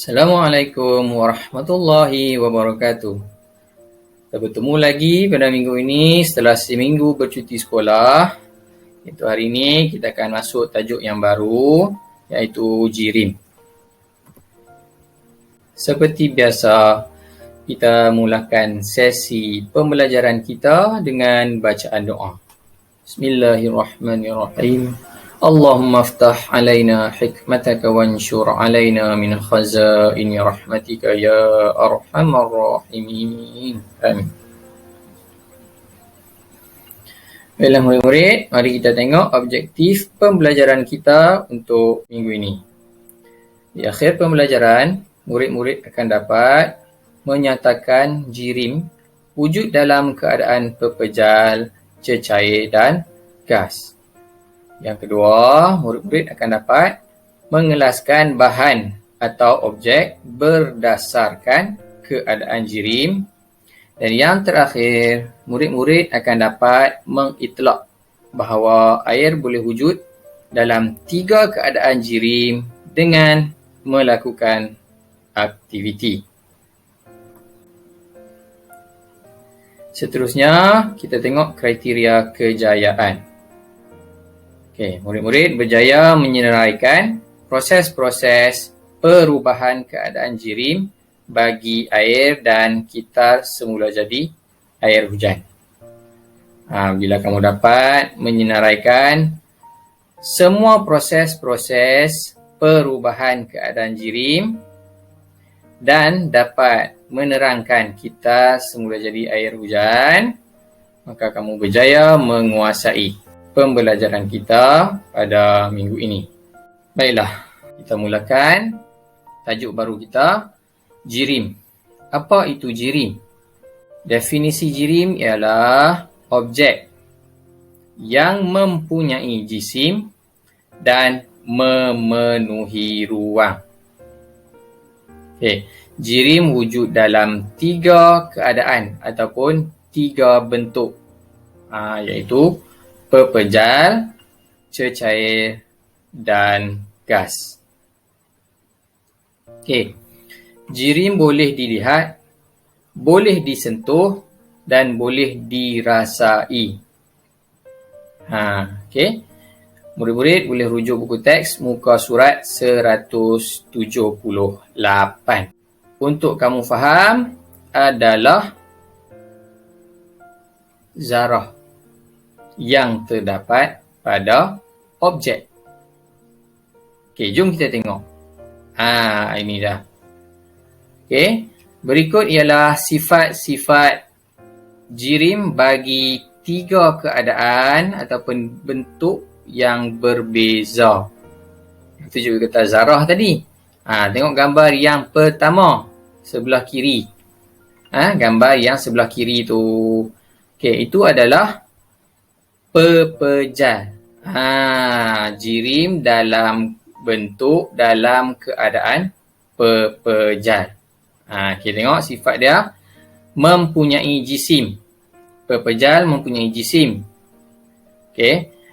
Assalamualaikum warahmatullahi wabarakatuh. Kita bertemu lagi pada minggu ini setelah seminggu bercuti sekolah. Itu hari ini kita akan masuk tajuk yang baru, iaitu jirim. Seperti biasa, kita mulakan sesi pembelajaran kita dengan bacaan doa. Bismillahirrahmanirrahim. Allahumma aftah alaina hikmataka wanshur alaina min khazaini rahmatika ya arhamar rahimin. Amin. Baiklah murid-murid, mari kita tengok objektif pembelajaran kita untuk minggu ini. Di akhir pembelajaran, murid-murid akan dapat menyatakan jirim wujud dalam keadaan pepejal, cecair dan gas. Yang kedua, murid-murid akan dapat mengelaskan bahan atau objek berdasarkan keadaan jirim. Dan yang terakhir, murid-murid akan dapat mengitlak bahawa air boleh wujud dalam 3 keadaan jirim dengan melakukan aktiviti. Seterusnya, kita tengok kriteria kejayaan. Murid-murid berjaya menyeraikan proses-proses perubahan keadaan jirim bagi air dan kitar semula jadi air hujan. Bila kamu dapat menyenaraikan semua proses-proses perubahan keadaan jirim dan dapat menerangkan kitar semula jadi air hujan, maka kamu berjaya menguasai pembelajaran kita pada minggu ini. Baiklah, kita mulakan tajuk baru kita, jirim. Apa itu jirim? Definisi jirim ialah objek yang mempunyai jisim dan memenuhi ruang. Jirim wujud dalam 3 keadaan ataupun 3 bentuk, iaitu pepejal, cecair dan gas. Jirim boleh dilihat, boleh disentuh dan boleh dirasai. Murid-murid boleh rujuk buku teks muka surat 178. Untuk kamu faham adalah zarah yang terdapat pada objek. Jom kita tengok. Ini dah. Berikut ialah sifat-sifat jirim bagi 3 keadaan ataupun bentuk yang berbeza. Itu juga kata zarah tadi. Tengok gambar yang pertama sebelah kiri. Gambar yang sebelah kiri tu. Itu adalah pepejal. Jirim dalam bentuk dalam keadaan pepejal. Tengok sifat dia mempunyai jisim. Pepejal mempunyai jisim.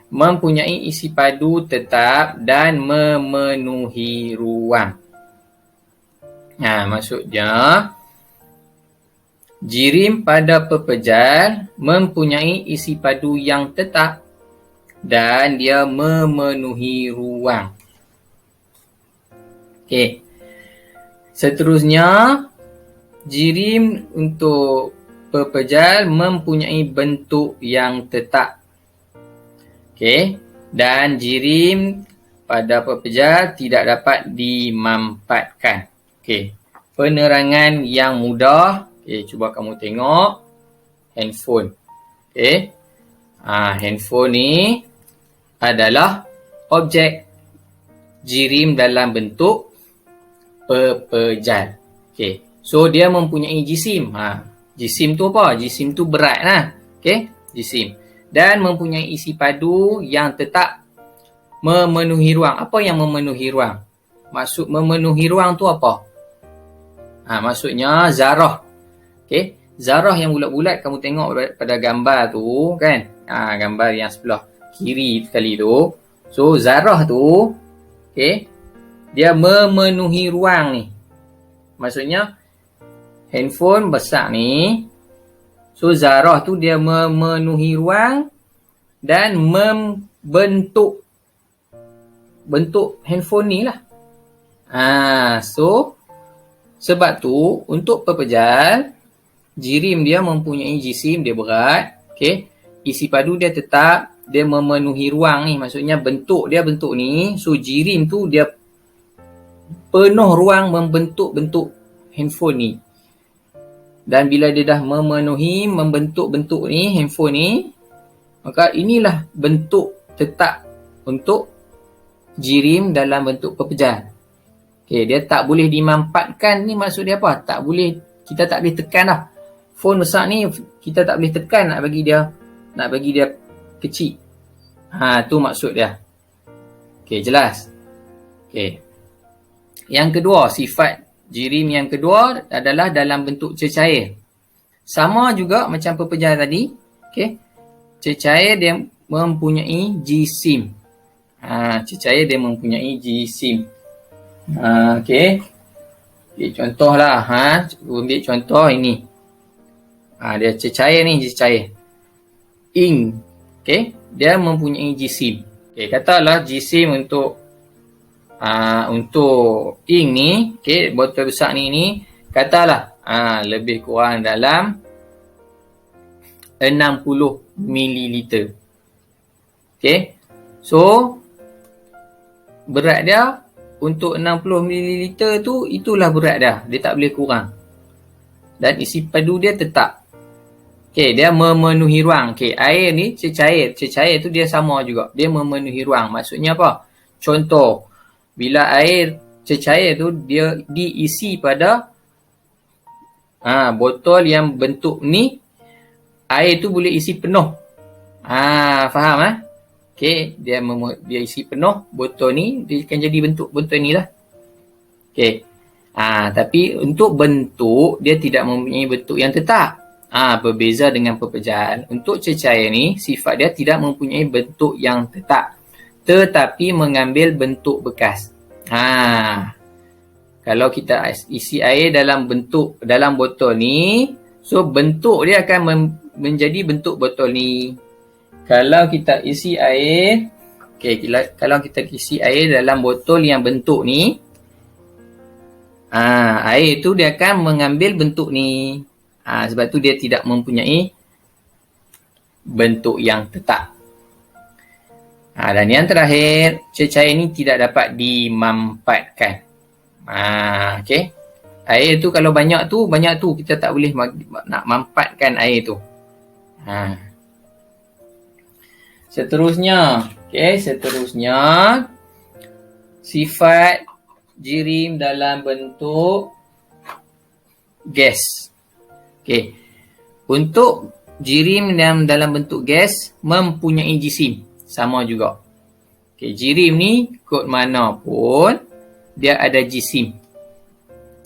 Mempunyai isi padu tetap dan memenuhi ruang. Maksudnya jirim pada pepejal mempunyai isi padu yang tetap dan dia memenuhi ruang. Seterusnya, jirim untuk pepejal mempunyai bentuk yang tetap. Dan jirim pada pepejal tidak dapat dimampatkan. Penerangan yang mudah. Cuba kamu tengok handphone. Handphone ni adalah objek jirim dalam bentuk pepejal. So dia mempunyai jisim. Jisim tu apa? Jisim tu berat lah. Jisim. Dan mempunyai isi padu yang tetap memenuhi ruang. Apa yang memenuhi ruang? Maksud memenuhi ruang tu apa? Maksudnya zarah. Zarah yang bulat-bulat kamu tengok pada gambar tu kan. Gambar yang sebelah kiri sekali tu. So zarah tu dia memenuhi ruang ni. Maksudnya handphone besar ni, so zarah tu dia memenuhi ruang dan membentuk handphone ni lah. So sebab tu untuk pepejal, jirim dia mempunyai jisim, dia berat. Okay. Isi padu dia tetap, dia memenuhi ruang ni. Maksudnya bentuk ni. So jirim tu dia penuh ruang membentuk handphone ni. Dan bila dia dah memenuhi membentuk ni, handphone ni, maka inilah bentuk tetap untuk jirim dalam bentuk pepejal. Okay, dia tak boleh dimampatkan ni, maksud dia apa? Kita tak boleh tekan lah. Phone besar ni kita tak boleh tekan nak bagi dia kecil. Tu maksud dia. Okay, jelas. Okay. Yang kedua, sifat jirim yang kedua adalah dalam bentuk cecair. Sama juga macam pepejal tadi. Okay. Cecair dia mempunyai jisim. Cecair dia mempunyai jisim. Okay. Ambil contoh lah. Ambil contoh ini. Dia cecair ni, cecair. Ink. Okay. Dia mempunyai jisim. Okay. Katalah jisim untuk ink ni, okay, botol besar ni katalah lebih kurang dalam 60 ml. Okay. So berat dia untuk 60 ml tu, itulah berat dia. Dia tak boleh kurang. Dan isi padu dia tetap. Okay, dia memenuhi ruang. Okay, air ni cecair. Cecair tu dia sama juga. Dia memenuhi ruang. Maksudnya apa? Contoh, bila air cecair tu dia diisi pada botol yang bentuk ni, air tu boleh isi penuh. Faham? Okay, dia isi penuh botol ni, dia akan jadi bentuk botol ni lah. Okay. Tapi untuk bentuk, dia tidak mempunyai bentuk yang tetap. Berbeza dengan pepejal. Untuk cecair ni, sifat dia tidak mempunyai bentuk yang tetap, tetapi mengambil bentuk bekas. Kalau kita isi air dalam botol ni, so bentuk dia akan menjadi bentuk botol ni. Kalau kita isi air, kalau kita isi air dalam botol yang bentuk ni, air tu dia akan mengambil bentuk ni. Sebab tu dia tidak mempunyai bentuk yang tetap. Dan yang terakhir, cecair ni tidak dapat dimampatkan. Okay. Air tu kalau banyak tu kita tak boleh nak mampatkan air tu. Seterusnya, sifat jirim dalam bentuk gas. Okay. Untuk jirim dalam bentuk gas mempunyai jisim. Sama juga. Okay, jirim ni kod mana pun dia ada jisim.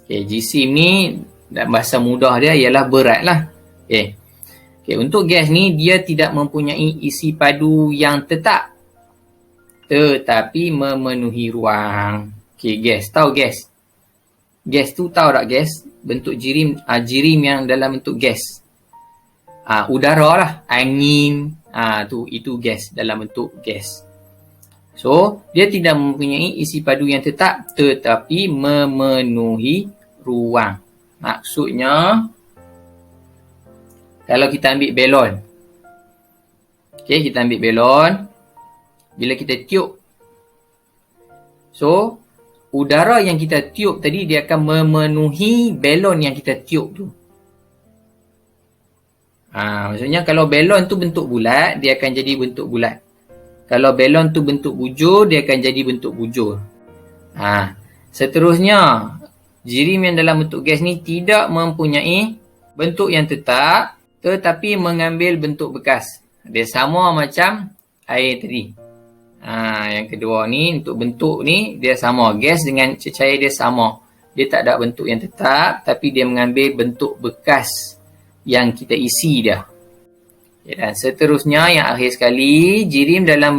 Okay, jisim ni dalam bahasa mudah dia ialah berat lah. Okay. Okay, untuk gas ni dia tidak mempunyai isi padu yang tetap, tetapi memenuhi ruang. Okay, gas. Tahu gas? Gas tu tahu tak gas? Bentuk jirim yang dalam bentuk gas. Udara lah, angin. Itu gas, dalam bentuk gas. So, dia tidak mempunyai isi padu yang tetap, tetapi memenuhi ruang. Maksudnya, kalau kita ambil belon. Okay, kita ambil belon. Bila kita tiup. So, udara yang kita tiup tadi, dia akan memenuhi belon yang kita tiup tu. Maksudnya kalau belon tu bentuk bulat, dia akan jadi bentuk bulat. Kalau belon tu bentuk bujur, dia akan jadi bentuk bujur. Seterusnya, jirim yang dalam bentuk gas ni tidak mempunyai bentuk yang tetap, tetapi mengambil bentuk bekas. Dia sama macam air tadi. Yang kedua ni, untuk bentuk ni, dia sama. Gas dengan cecair dia sama. Dia tak ada bentuk yang tetap, tapi dia mengambil bentuk bekas yang kita isi dia. Dan seterusnya, yang akhir sekali, jirim dalam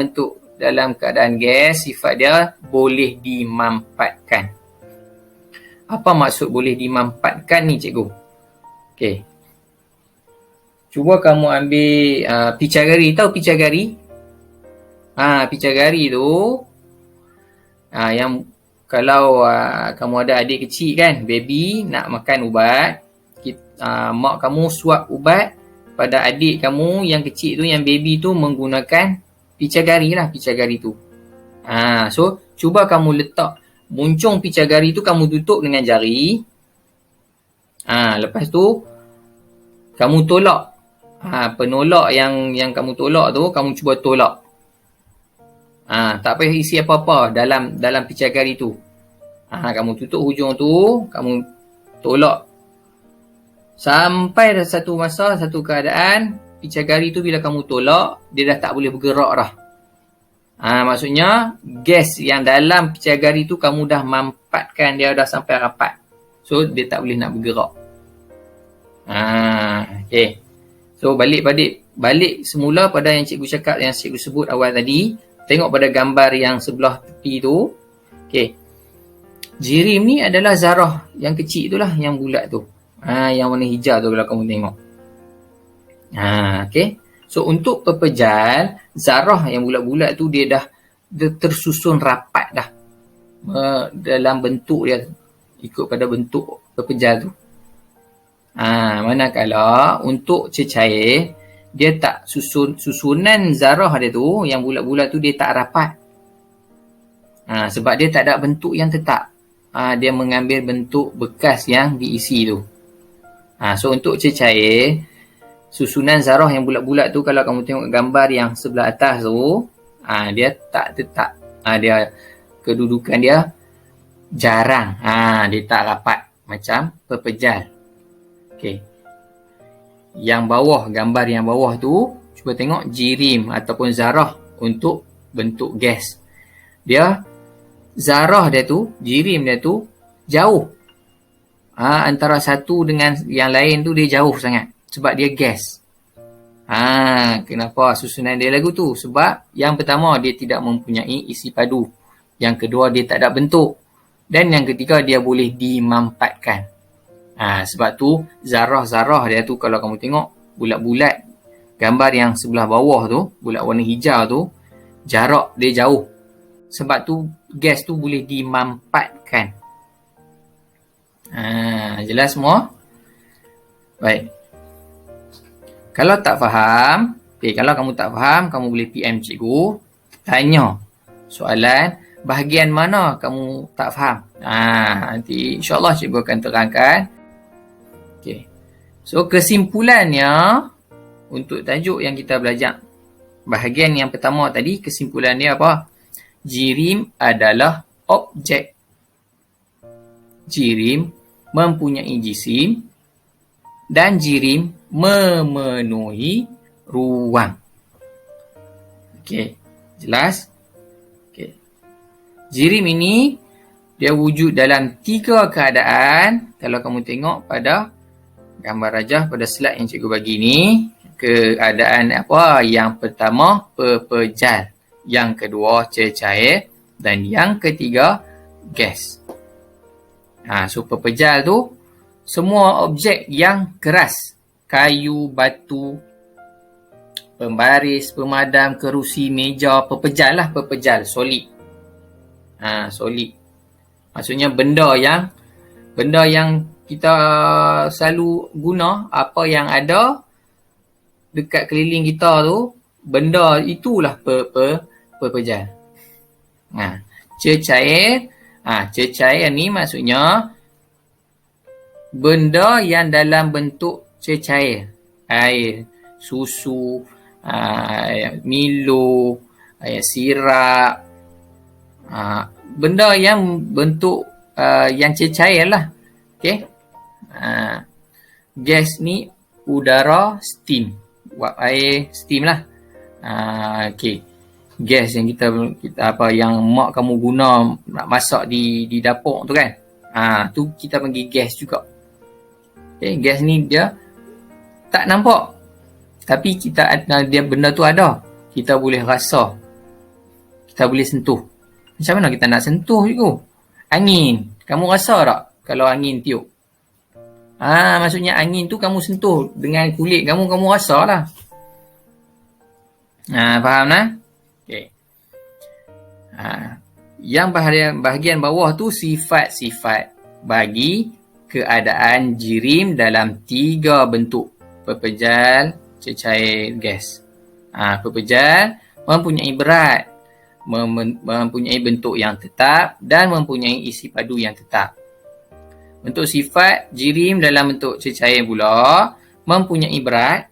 keadaan gas, sifat dia boleh dimampatkan. Apa maksud boleh dimanfaatkan ni cikgu? Okey. Cuba kamu ambil picagari. Tahu picagari? Picagari tu yang kalau kamu ada adik kecil kan, baby nak makan ubat, mak kamu suap ubat pada adik kamu yang kecil tu, yang baby tu menggunakan picagari lah, picagari tu. So cuba kamu letak muncung picagari tu, kamu tutup dengan jari. Lepas tu kamu tolak. Penolak yang kamu tolak tu, kamu cuba tolak. Tak payah isi apa-apa dalam picagari tu. Kamu tutup hujung tu, kamu tolak. Sampai satu masa, satu keadaan, picagari tu bila kamu tolak, dia dah tak boleh bergerak dah. Maksudnya gas yang dalam picagari tu kamu dah mampatkan, dia dah sampai rapat. So dia tak boleh nak bergerak. Okay. So balik semula pada yang cikgu cakap, yang cikgu sebut awal tadi. Tengok pada gambar yang sebelah tepi tu. Okay. Jirim ni adalah zarah yang kecil tu lah, yang bulat tu. Yang warna hijau tu kalau kamu tengok. Okay. So untuk pepejal, zarah yang bulat-bulat tu dia dah tersusun rapat dah. Dalam bentuk dia, ikut pada bentuk pepejal tu. Manakala untuk cecair, dia tak susunan zarah dia tu, yang bulat-bulat tu dia tak rapat. Sebab dia tak ada bentuk yang tetap. Dia mengambil bentuk bekas yang diisi tu. So untuk cecair, susunan zarah yang bulat-bulat tu, kalau kamu tengok gambar yang sebelah atas tu, dia tak tetap. Dia kedudukan dia jarang. Dia tak rapat macam pepejal. Okey. Yang bawah, gambar yang bawah tu, cuba tengok jirim ataupun zarah untuk bentuk gas. Dia zarah dia tu, jirim dia tu jauh. Antara satu dengan yang lain tu dia jauh sangat. Sebab dia gas. Kenapa susunan dia lagu tu? Sebab yang pertama dia tidak mempunyai isi padu. Yang kedua dia tak ada bentuk. Dan yang ketiga dia boleh dimampatkan. Sebab tu zarah-zarah dia tu kalau kamu tengok bulat-bulat, gambar yang sebelah bawah tu, bulat warna hijau tu, jarak dia jauh. Sebab tu gas tu boleh dimampatkan. Jelas semua? Baik. Kalau tak faham, kalau kamu tak faham, kamu boleh PM cikgu, tanya soalan bahagian mana kamu tak faham. Nanti insyaAllah cikgu akan terangkan. Okay. So kesimpulannya untuk tajuk yang kita belajar, bahagian yang pertama tadi, kesimpulan dia apa? Jirim adalah objek. Jirim mempunyai jisim dan jirim memenuhi ruang. Okey, jelas? Okey. Jirim ini dia wujud dalam 3 keadaan. Kalau kamu tengok pada gambar rajah pada slide yang cikgu bagi ni, keadaan apa? Yang pertama pepejal, yang kedua cecair, dan yang ketiga gas. So pepejal tu semua objek yang keras, kayu, batu, pembaris, pemadam, kerusi, meja, pepejal lah, pepejal, solid. Solid. Maksudnya benda yang kita selalu guna, apa yang ada dekat keliling kita tu, benda itulah pepejal. Cecair, cecair ni maksudnya benda yang dalam bentuk cecair. Air, susu, Milo, sirap, benda yang bentuk yang cecair lah. Okay. Gas ni udara, steam. Wap air, steam lah. Okay. Gas yang kita apa yang mak kamu guna nak masak di dapur tu kan. Tu kita panggil gas juga. Okay. Gas ni dia tak nampak. Tapi dia benda tu ada. Kita boleh rasa. Kita boleh sentuh. Macam mana kita nak sentuh juga? Angin. Kamu rasa tak? kalau angin tiup. Maksudnya angin tu kamu sentuh dengan kulit kamu rasalah. Faham lah? Okey. Yang bahagian bawah tu sifat-sifat bagi keadaan jirim dalam 3 bentuk: pepejal, cecair, gas. Pepejal mempunyai berat, mempunyai bentuk yang tetap dan mempunyai isi padu yang tetap. Bentuk sifat jirim dalam bentuk cecair pula mempunyai berat,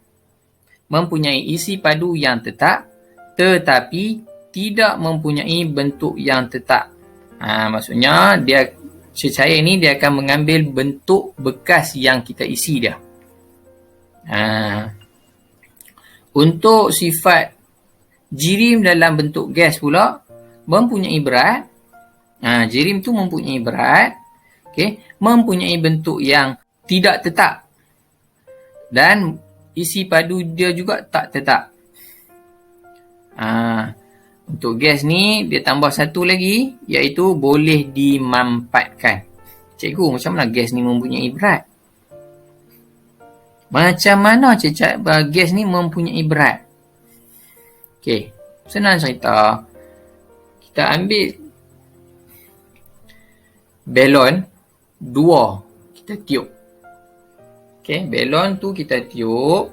mempunyai isi padu yang tetap tetapi tidak mempunyai bentuk yang tetap. Maksudnya dia cecair ni dia akan mengambil bentuk bekas yang kita isi dia. Untuk sifat jirim dalam bentuk gas pula mempunyai berat. Jirim tu mempunyai berat, mempunyai bentuk yang tidak tetap dan isi padu dia juga tak tetap. Untuk gas ni dia tambah satu lagi, iaitu boleh dimampatkan. Cikgu, macam mana gas ni mempunyai berat? Macam mana gas ni mempunyai berat? Okey, senang cerita. Kita ambil belon 2, kita tiup. Okey, belon tu kita tiup.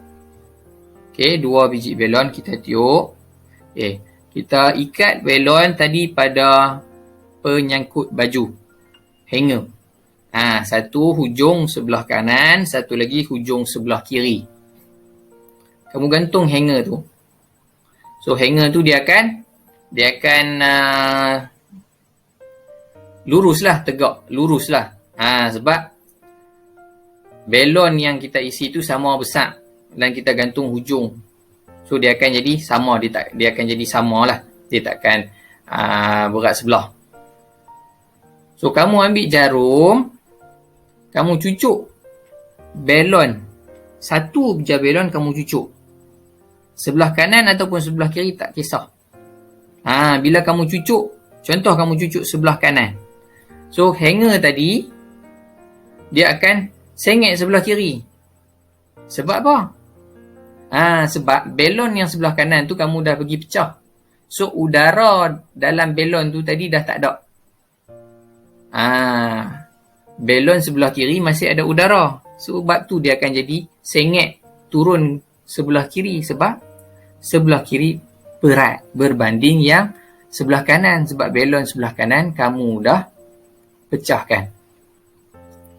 Okey, 2 biji belon kita tiup. Okey, kita ikat belon tadi pada penyangkut baju, hanger. Satu hujung sebelah kanan, satu lagi hujung sebelah kiri. Kamu gantung hanger tu. So hanger tu dia akan luruslah, tegak, luruslah. Sebab belon yang kita isi tu sama besar dan kita gantung hujung. So dia akan jadi sama, dia akan jadi sama lah. Dia takkan berat sebelah. So kamu ambil jarum, kamu cucuk belon. Satu je belon kamu cucuk. Sebelah kanan ataupun sebelah kiri tak kisah. Bila kamu cucuk, contoh kamu cucuk sebelah kanan. So hanger tadi dia akan sengit sebelah kiri. Sebab apa? Sebab belon yang sebelah kanan tu kamu dah pergi pecah. So udara dalam belon tu tadi dah tak ada. Belon sebelah kiri masih ada udara. Sebab tu dia akan jadi sengit turun sebelah kiri. Sebab sebelah kiri berat berbanding yang sebelah kanan. Sebab belon sebelah kanan kamu dah pecahkan.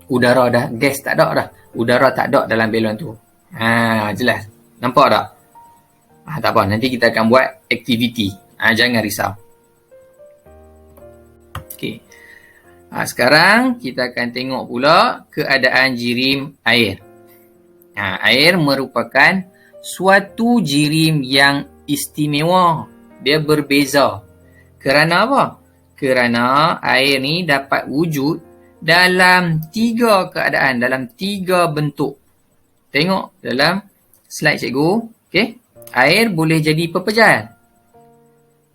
Udara dah, gas tak ada dah. Udara tak ada dalam belon tu. Jelas. Nampak tak? Tak apa, nanti kita akan buat aktiviti. Jangan risau. Okey. Sekarang kita akan tengok pula keadaan jirim air. Air merupakan suatu jirim yang istimewa. Dia berbeza. Kerana apa? Kerana air ni dapat wujud dalam 3 keadaan, dalam 3 bentuk. Tengok dalam slide cikgu. Okey. Air boleh jadi pepejal.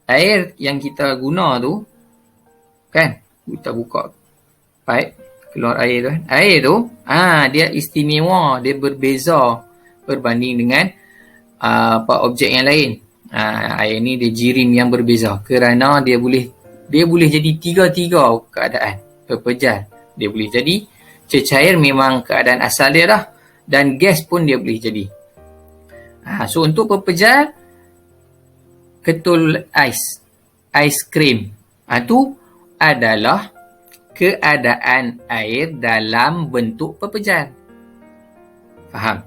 Air yang kita guna tu, kan, kita buka pipe, keluar air tu kan. Air tu, dia istimewa, dia berbeza berbanding dengan objek yang lain. Air ni dia jirim yang berbeza kerana dia boleh jadi 3 keadaan. Pepejal, dia boleh jadi cecair, memang keadaan asal dia dah, dan gas pun dia boleh jadi. So untuk pepejal, ketul ais krim, tu adalah keadaan air dalam bentuk pepejal. Faham?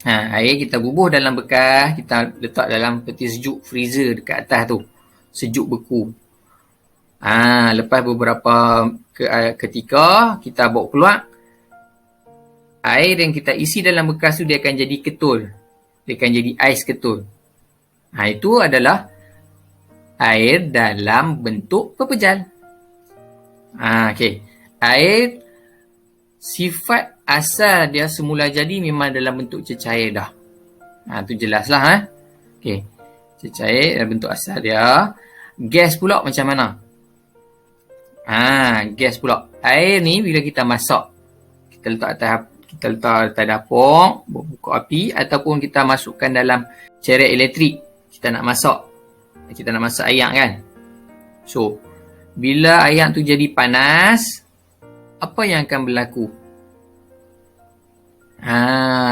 Air kita bubuh dalam bekas, kita letak dalam peti sejuk freezer dekat atas tu. Sejuk beku. Lepas beberapa ketika kita bawa keluar, air yang kita isi dalam bekas tu dia akan jadi ketul. Dia akan jadi ais ketul. Itu adalah air dalam bentuk pepejal. Okey. Air sifat asal dia semula jadi memang dalam bentuk cecair dah. Tu jelaslah. Okey. Cecair dalam bentuk asal dia. Gas pula macam mana? Gas pula. air ni bila kita masak, kita letak atas dapur, buka api, ataupun kita masukkan dalam cerek elektrik. Kita nak masak air kan. So, bila air tu jadi panas, apa yang akan berlaku?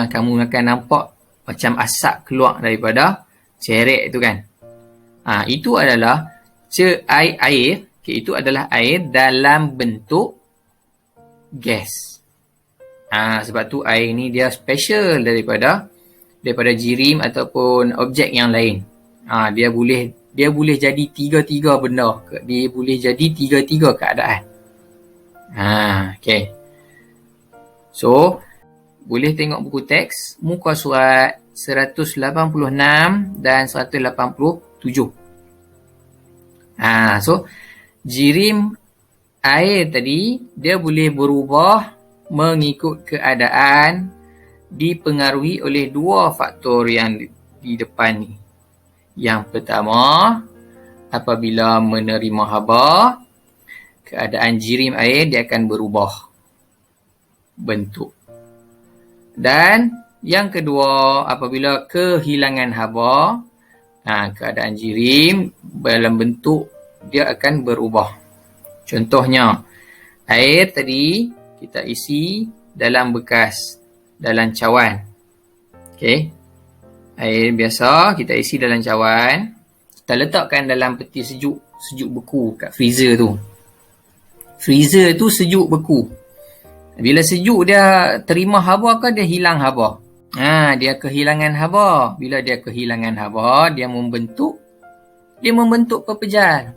Kamu akan nampak macam asap keluar daripada cerek tu kan. Itu adalah air. Okay, itu adalah air dalam bentuk gas. Sebab tu air ni dia special daripada jirim ataupun objek yang lain. Dia boleh jadi tiga-tiga benda. Dia boleh jadi tiga-tiga keadaan. Okay. So, boleh tengok buku teks muka surat 186 dan 187. So, jirim air tadi dia boleh berubah mengikut keadaan, dipengaruhi oleh dua faktor yang di depan ni. Yang pertama, apabila menerima haba, keadaan jirim air dia akan berubah bentuk. Dan yang kedua, apabila kehilangan haba, keadaan jirim dalam bentuk dia akan berubah. Contohnya, air tadi kita isi dalam bekas, dalam cawan. Okay. Air biasa kita isi dalam cawan. Kita letakkan dalam peti sejuk beku kat freezer tu. Freezer tu sejuk beku. Bila sejuk dia terima haba ke dia hilang haba? Dia kehilangan haba. Bila dia kehilangan haba, dia membentuk pepejal.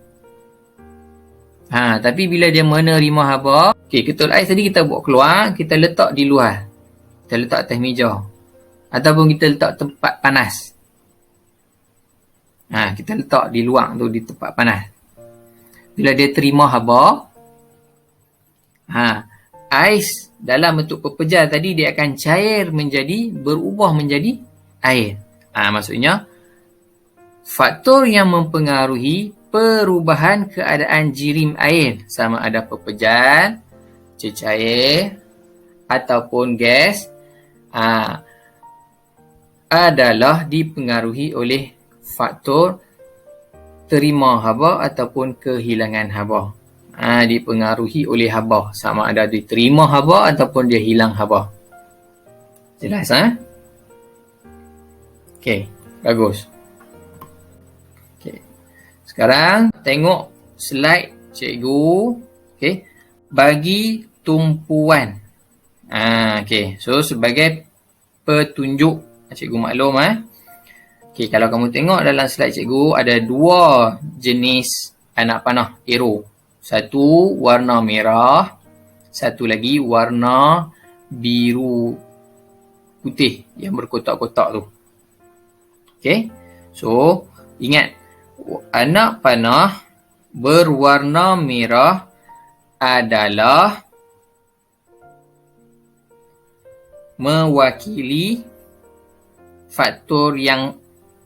Tapi bila dia menerima haba, ketul ais tadi kita buat keluar, kita letak di luar. Kita letak atas meja. Ataupun kita letak tempat panas. Kita letak di luar tu, di tempat panas. Bila dia terima haba, ais dalam bentuk pepejal tadi dia akan cair berubah menjadi air. Maksudnya, faktor yang mempengaruhi perubahan keadaan jirim air sama ada pepejal, cecair ataupun gas adalah dipengaruhi oleh faktor terima haba ataupun kehilangan haba. Dipengaruhi oleh haba, sama ada diterima haba ataupun dia hilang haba. Jelas Okey, bagus. Sekarang tengok slide cikgu. Okey. Bagi tumpuan. Okey. So sebagai petunjuk, cikgu maklum Okey, kalau kamu tengok dalam slide cikgu ada dua jenis anak panah arrow. Satu warna merah, satu lagi warna biru putih yang berkotak-kotak tu. Okey. So ingat, anak panah berwarna merah adalah mewakili faktor yang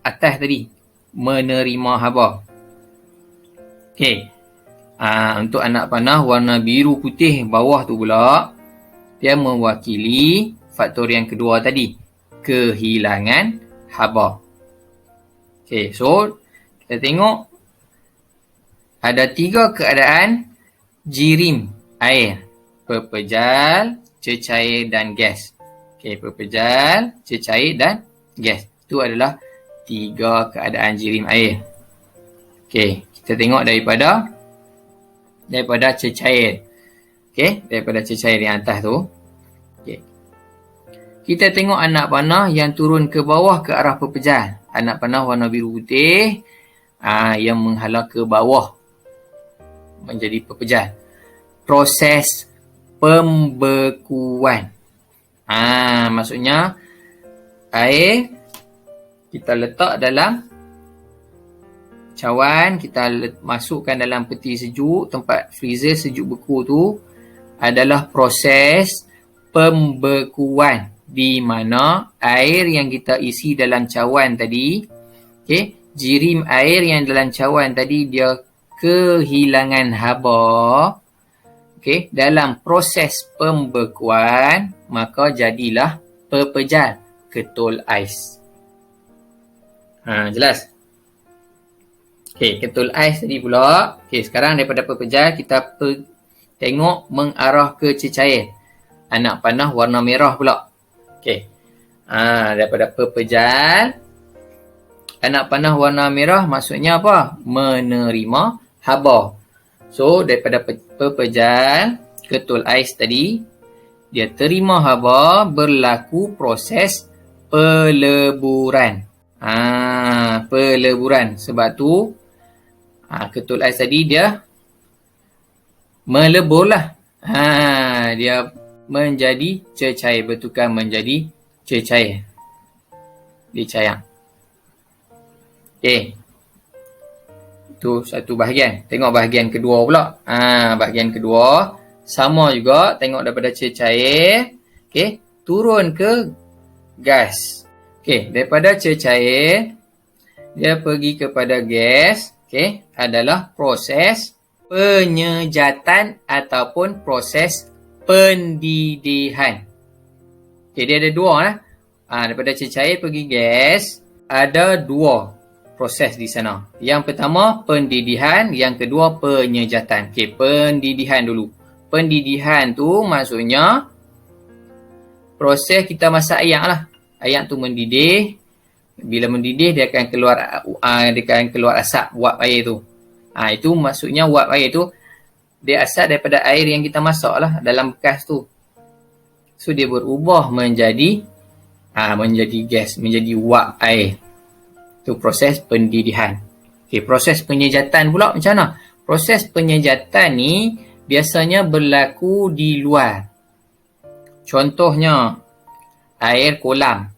atas tadi, menerima haba. Okey. Untuk anak panah warna biru putih bawah tu pula, dia mewakili faktor yang kedua tadi, kehilangan haba. Okey, so kita tengok ada 3 keadaan jirim air. Pepejal, cecair dan gas. Okey, pepejal, cecair dan gas. Itu adalah 3 keadaan jirim air. Okey, kita tengok daripada cecair. Okey, daripada cecair yang atas tu. Okey. Kita tengok anak panah yang turun ke bawah ke arah pepejal. Anak panah warna biru putih yang menghala ke bawah menjadi pepejal. Proses pembekuan. Maksudnya air kita letak dalam cawan, kita masukkan dalam peti sejuk, tempat freezer sejuk beku tu adalah proses pembekuan, di mana air yang kita isi dalam cawan tadi, jirim air yang dalam cawan tadi dia kehilangan haba okey, dalam proses pembekuan, maka jadilah pepejal ketul ais. Jelas? Okey, ketul ais tadi pula. Okey, sekarang daripada pepejal kita tengok mengarah ke cecair. Anak panah warna merah pula. Okey. Daripada pepejal, anak panah warna merah maksudnya apa? Menerima haba. So, daripada pepejal ketul ais tadi, dia terima haba, berlaku proses peleburan. Peleburan. Sebab tu, ketul ais tadi dia meleburlah. Dia menjadi cecair, bertukar menjadi cecair. Dicayang. Okey. Itu satu bahagian. Tengok bahagian kedua pula. Bahagian kedua sama juga, tengok daripada cecair, okey, turun ke gas. Okey, daripada cecair dia pergi kepada gas, okey, adalah proses penyejatan ataupun proses pendidihan. Okey, dia ada dua lah. Daripada cecair pergi gas, ada dua proses di sana. Yang pertama pendidihan, yang kedua penyejatan. Okey, pendidihan dulu. Pendidihan tu maksudnya proses kita masak ayam lah. Ayam tu mendidih. Bila mendidih dia akan keluar asap uap air tu. Itu maksudnya uap air tu dia asap daripada air yang kita masak lah dalam bekas tu. So dia berubah menjadi gas, menjadi uap air. Itu proses pendidihan. Okey, proses penyejatan pula macam mana? Proses penyejatan ni biasanya berlaku di luar. Contohnya air kolam.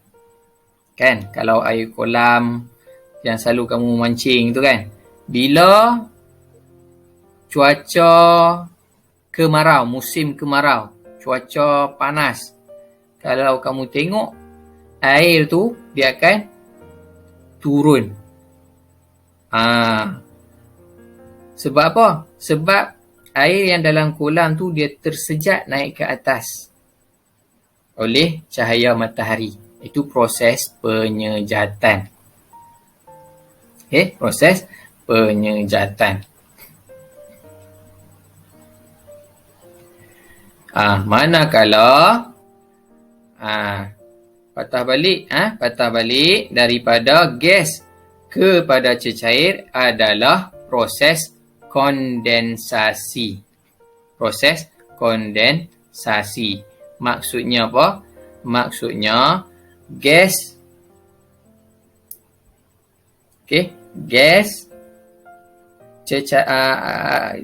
Kan? Kalau air kolam yang selalu kamu mancing tu kan. Bila cuaca kemarau, musim kemarau, cuaca panas. Kalau kamu tengok air tu dia akan turun. Sebab apa? Sebab air yang dalam kolam tu dia tersejat naik ke atas oleh cahaya matahari. Itu proses penyejatan. Okey, proses penyejatan. Manakala patah balik daripada gas kepada cecair adalah proses kondensasi. Proses kondensasi. Maksudnya apa? Maksudnya gas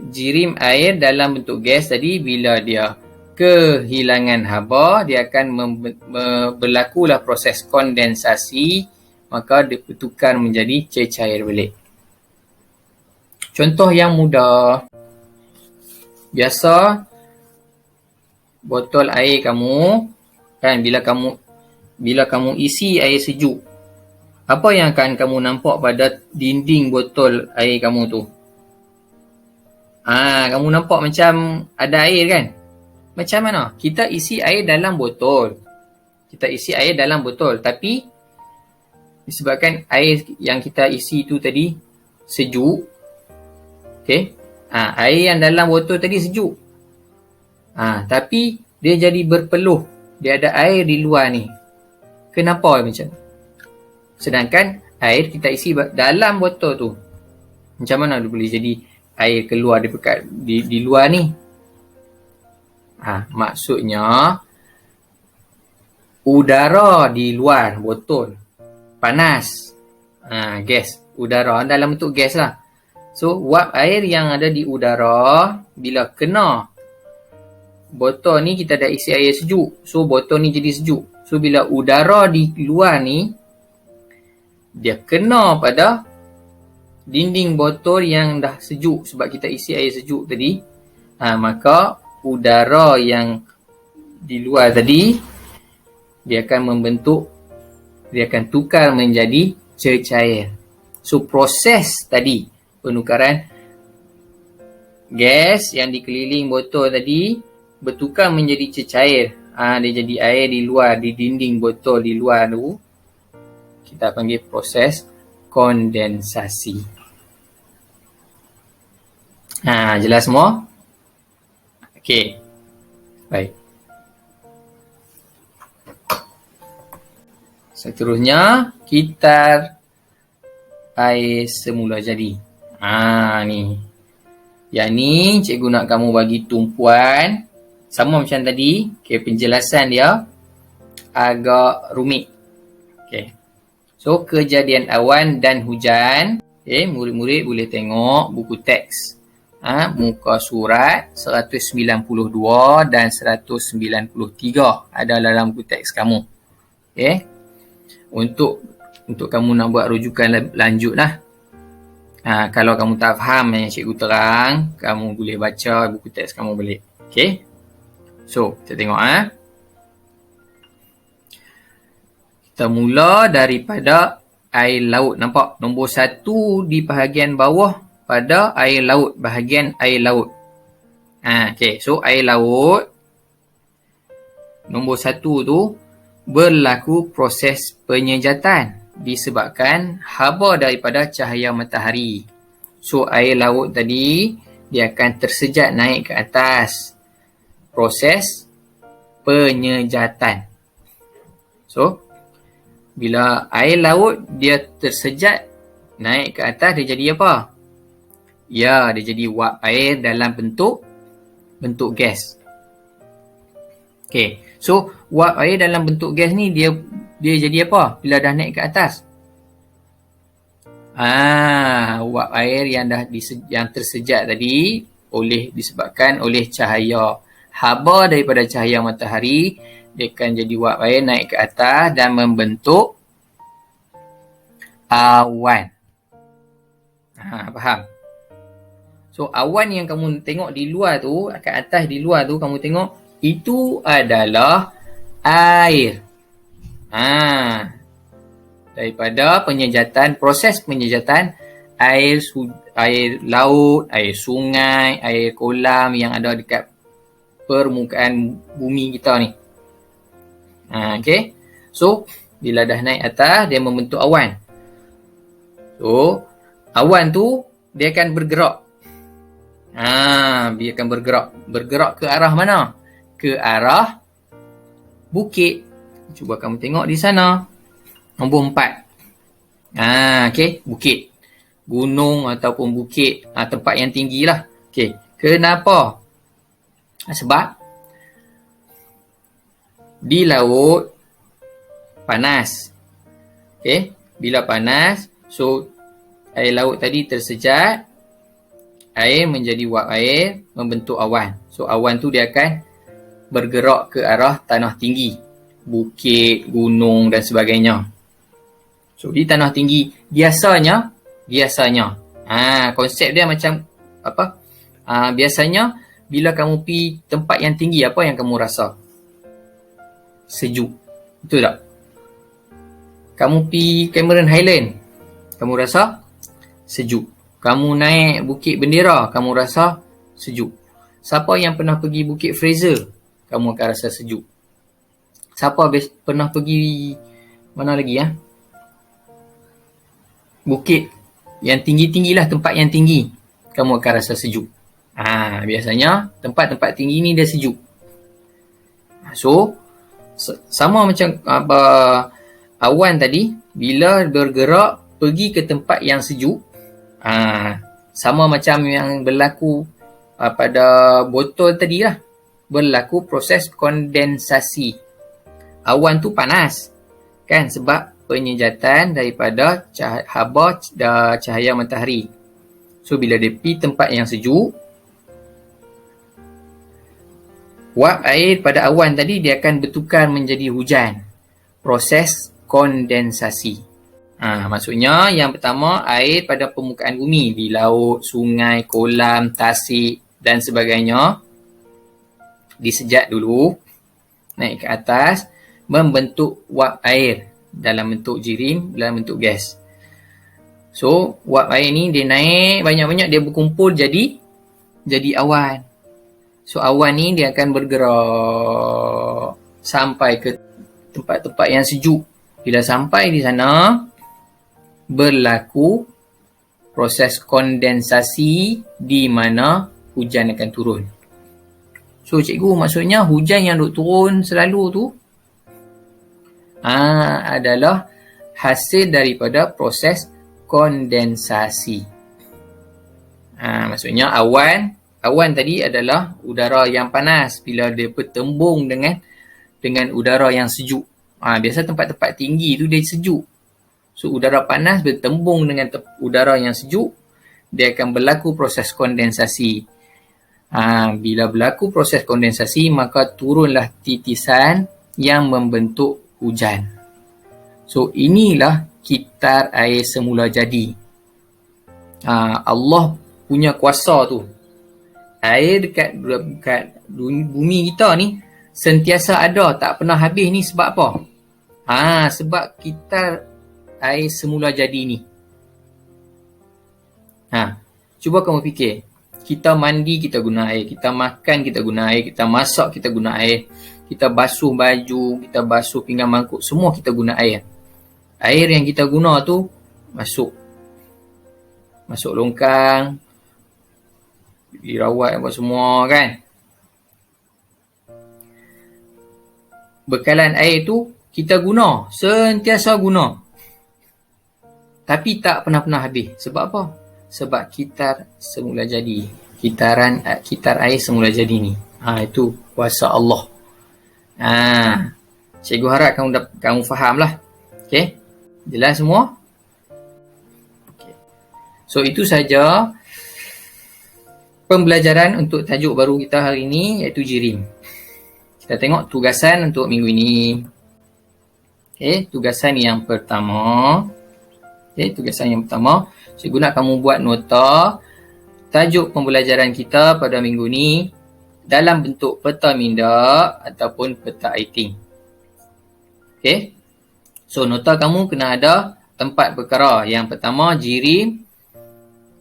jirim air dalam bentuk gas tadi bila dia kehilangan haba, dia akan berlakulah proses kondensasi, maka dia bertukar menjadi cecair balik. Contoh yang mudah. Biasa botol air kamu kan, bila kamu isi air sejuk, apa yang akan kamu nampak pada dinding botol air kamu tu? Kamu nampak macam ada air kan? Macam mana? Kita isi air dalam botol. Tapi disebabkan air yang kita isi tu tadi sejuk. Okey. Air yang dalam botol tadi sejuk. Tapi dia jadi berpeluh. Dia ada air di luar ni. Kenapa macam? Sedangkan air kita isi dalam botol tu. Macam mana dia boleh jadi air keluar di luar ni? Maksudnya udara di luar botol panas. Gas. Udara dalam bentuk gas lah. So, uap air yang ada di udara bila kena botol ni, kita dah isi air sejuk. So, botol ni jadi sejuk. So, bila udara di luar ni dia kena pada dinding botol yang dah sejuk sebab kita isi air sejuk tadi, maka udara yang di luar tadi dia akan tukar menjadi cecair. So proses tadi penukaran gas yang dikeliling botol tadi bertukar menjadi cecair. Dia jadi air di luar, di dinding botol di luar tu. Kita panggil proses kondensasi. Jelas semua? Okey. Baik. Seterusnya, kitar air semula jadi. Ni. Yang ni cikgu nak kamu bagi tumpuan sama macam tadi. Penjelasan dia agak rumit. So, kejadian awan dan hujan. Murid-murid boleh tengok buku teks. Muka surat 192 dan 193 ada dalam buku teks kamu. Untuk kamu nak buat rujukan lanjut lah. Kalau kamu tak faham yang cikgu terang, kamu boleh baca buku teks kamu balik. So, kita tengok. Kita mula daripada air laut. Nampak? Nombor 1 di bahagian bawah pada air laut. Bahagian air laut. So, air laut. Nombor 1 tu berlaku proses penyejatan disebabkan haba daripada cahaya matahari. So, air laut tadi dia akan tersejat naik ke atas. Proses penyejatan. So, bila air laut dia tersejat naik ke atas, dia jadi apa? Dia jadi wap air dalam bentuk gas. So, wap air dalam bentuk gas ni dia jadi apa bila dah naik ke atas? Wap air yang tersejat tadi disebabkan oleh cahaya haba daripada cahaya matahari, dia akan jadi wap air naik ke atas dan membentuk awan. Faham? So, awan yang kamu tengok di luar tu, kat atas di luar tu kamu tengok, itu adalah air. Daripada proses penyejatan air laut, air sungai, air kolam yang ada dekat permukaan bumi kita ni. So, bila dah naik atas, dia membentuk awan. So, awan tu dia akan bergerak. Dia akan bergerak. Bergerak ke arah mana? Ke arah bukit. Cuba kamu tengok di sana. Nombor 4. Bukit. Gunung ataupun bukit. Tempat yang tinggi lah. Kenapa? Sebab di laut panas. Bila panas, so air laut tadi tersejat, air menjadi wap air, membentuk awan. So, awan tu dia akan bergerak ke arah tanah tinggi, bukit, gunung dan sebagainya. So, di tanah tinggi biasanya konsep dia macam apa? Biasanya bila kamu pergi tempat yang tinggi, apa yang kamu rasa? Sejuk. Betul tak? Kamu pergi Cameron Highland, kamu rasa sejuk. Kamu naik Bukit Bendera, kamu rasa sejuk. Siapa yang pernah pergi Bukit Fraser, kamu akan rasa sejuk. Siapa pernah pergi mana lagi bukit yang tinggi-tinggi lah, tempat yang tinggi, kamu akan rasa sejuk. Biasanya tempat-tempat tinggi ni dia sejuk. So, sama macam awan tadi, bila bergerak pergi ke tempat yang sejuk, sama macam yang berlaku pada botol tadi lah, berlaku proses kondensasi. Awan tu panas kan, sebab penyejatan daripada haba cahaya matahari. So, bila dia pergi tempat yang sejuk, wap air pada awan tadi dia akan bertukar menjadi hujan. Proses kondensasi. Maksudnya yang pertama, air pada permukaan bumi, di laut, sungai, kolam, tasik dan sebagainya, disejat dulu, naik ke atas, membentuk wap air dalam bentuk jirim, dalam bentuk gas. So, wap air ni dia naik banyak-banyak, dia berkumpul jadi jadi awan. So awan ni dia akan bergerak sampai ke tempat-tempat yang sejuk. Bila sampai di sana, berlaku proses kondensasi di mana hujan akan turun. So cikgu, maksudnya hujan yang duk turun selalu tu adalah hasil daripada proses kondensasi. Maksudnya awan tadi adalah udara yang panas bila dia bertembung dengan udara yang sejuk. Biasa tempat-tempat tinggi tu dia sejuk. So udara panas bertembung dengan udara yang sejuk, dia akan berlaku proses kondensasi. Bila berlaku proses kondensasi, maka turunlah titisan yang membentuk hujan. So inilah kitar air semula jadi. Allah punya kuasa tu. Air dekat bumi kita ni sentiasa ada, tak pernah habis ni sebab apa? Sebab kitar air semula jadi ni. Cuba kamu fikir. Kita mandi, kita guna air. Kita makan, kita guna air. Kita masak, kita guna air. Kita basuh baju, kita basuh pinggan mangkuk. Semua kita guna air. Air yang kita guna tu masuk longkang, dirawat apa semua kan. Bekalan air tu kita guna, sentiasa guna. Tapi tak pernah habis. Sebab apa? Sebab kitar semula jadi. Kitar air semula jadi ni. Itu kuasa Allah. Cikgu harap kamu faham lah. Okay? Jelas semua? Okay. So itu saja pembelajaran untuk tajuk baru kita hari ini, iaitu jirim. Kita tengok tugasan untuk minggu ini. Okay, tugasan yang pertama. Cikgu nak kamu buat nota tajuk pembelajaran kita pada minggu ni dalam bentuk peta minda ataupun peta iting. Okay. So nota kamu kena ada tempat perkara. Yang pertama jirim.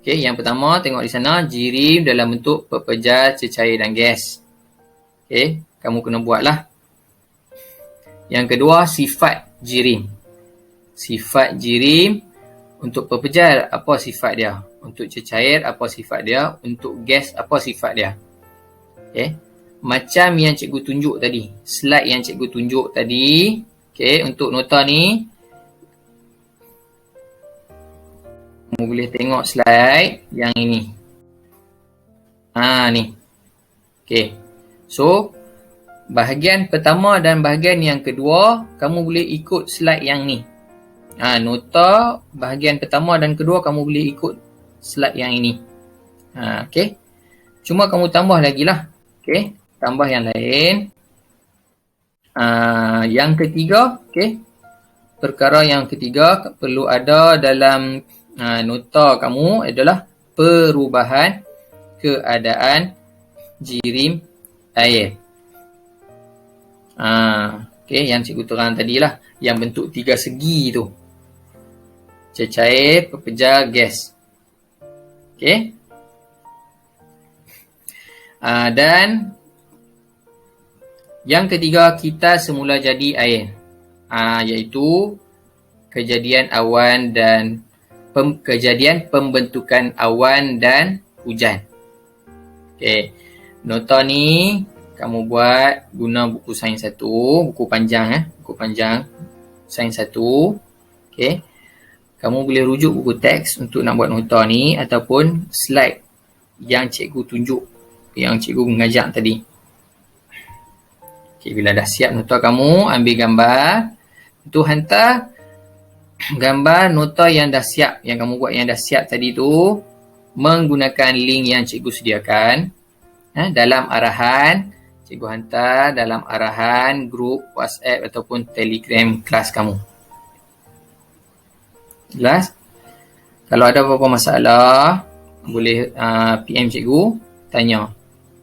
Okay, yang pertama tengok di sana, jirim dalam bentuk pepejar, cecair dan gas. Okay, kamu kena buatlah. Yang kedua, sifat jirim. Sifat jirim untuk pepejar, apa sifat dia? Untuk cecair, apa sifat dia? Untuk gas, apa sifat dia? Okay, macam yang cikgu tunjuk tadi. Slide yang cikgu tunjuk tadi. Okay, untuk nota ni, kamu boleh tengok slide yang ini. Ni. Okay. So, bahagian pertama dan bahagian yang kedua, kamu boleh ikut slide yang ni. Nota bahagian pertama dan kedua, kamu boleh ikut slide yang ini. Okay. Cuma kamu tambah lagi lah. Okay. Tambah yang lain. Yang ketiga, okay. Perkara yang ketiga perlu ada dalam nota kamu adalah perubahan keadaan jirim air. Okay, yang cikgu terang tadi lah, yang bentuk tiga segi tu. Cecair, pepejar, gas. Okay. Dan yang ketiga, kita semula jadi air. Iaitu kejadian pembentukan awan dan hujan. Okay. Nota ni kamu buat guna buku sains 1, buku panjang buku panjang sains 1. Okay. Kamu boleh rujuk buku teks untuk nak buat nota ni ataupun slide yang cikgu tunjuk, yang cikgu mengajak tadi. Okay, bila dah siap nota kamu, ambil gambar. Tu hantar gambar nota yang dah siap, yang kamu buat yang dah siap tadi tu, menggunakan link yang cikgu sediakan. Dalam arahan, cikgu hantar dalam arahan grup WhatsApp ataupun Telegram kelas kamu. Jelas? Kalau ada apa-apa masalah, boleh PM cikgu, tanya.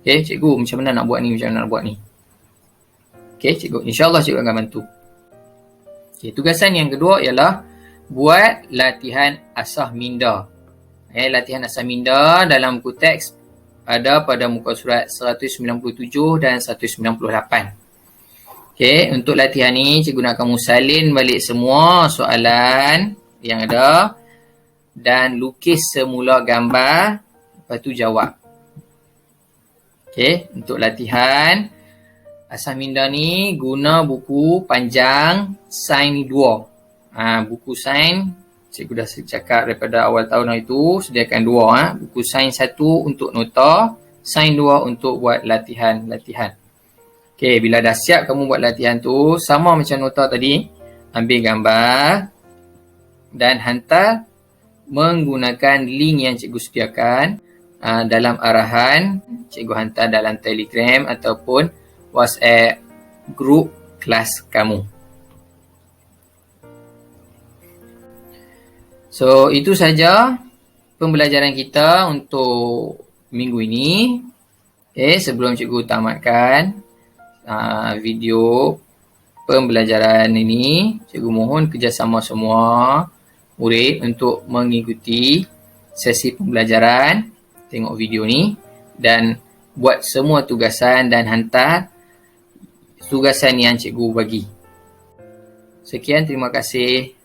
Okay, cikgu macam mana nak buat ni, macam mana nak buat ni. Okay, cikgu, insyaAllah cikgu akan bantu. Okay, tugasan yang kedua ialah buat latihan asah minda. Latihan asah minda dalam buku teks ada pada muka surat 197 dan 198. Okey, untuk latihan ni cikgu nak kamu salin balik semua soalan yang ada dan lukis semula gambar, lepas tu jawab. Okey, untuk latihan asas minda ni guna buku panjang sains 2. Buku sains cikgu dah cakap daripada awal tahun hari tu, sediakan 2. Buku sains 1 untuk nota, sains 2 untuk buat latihan-latihan. Okey, bila dah siap kamu buat latihan tu, sama macam nota tadi, ambil gambar dan hantar menggunakan link yang cikgu sediakan dalam arahan, cikgu hantar dalam Telegram ataupun WhatsApp grup kelas kamu. So, itu saja pembelajaran kita untuk minggu ini. Okay, sebelum cikgu tamatkan video pembelajaran ini, cikgu mohon kerjasama semua murid untuk mengikuti sesi pembelajaran, tengok video ni dan buat semua tugasan dan hantar tugasan yang cikgu bagi. Sekian, terima kasih.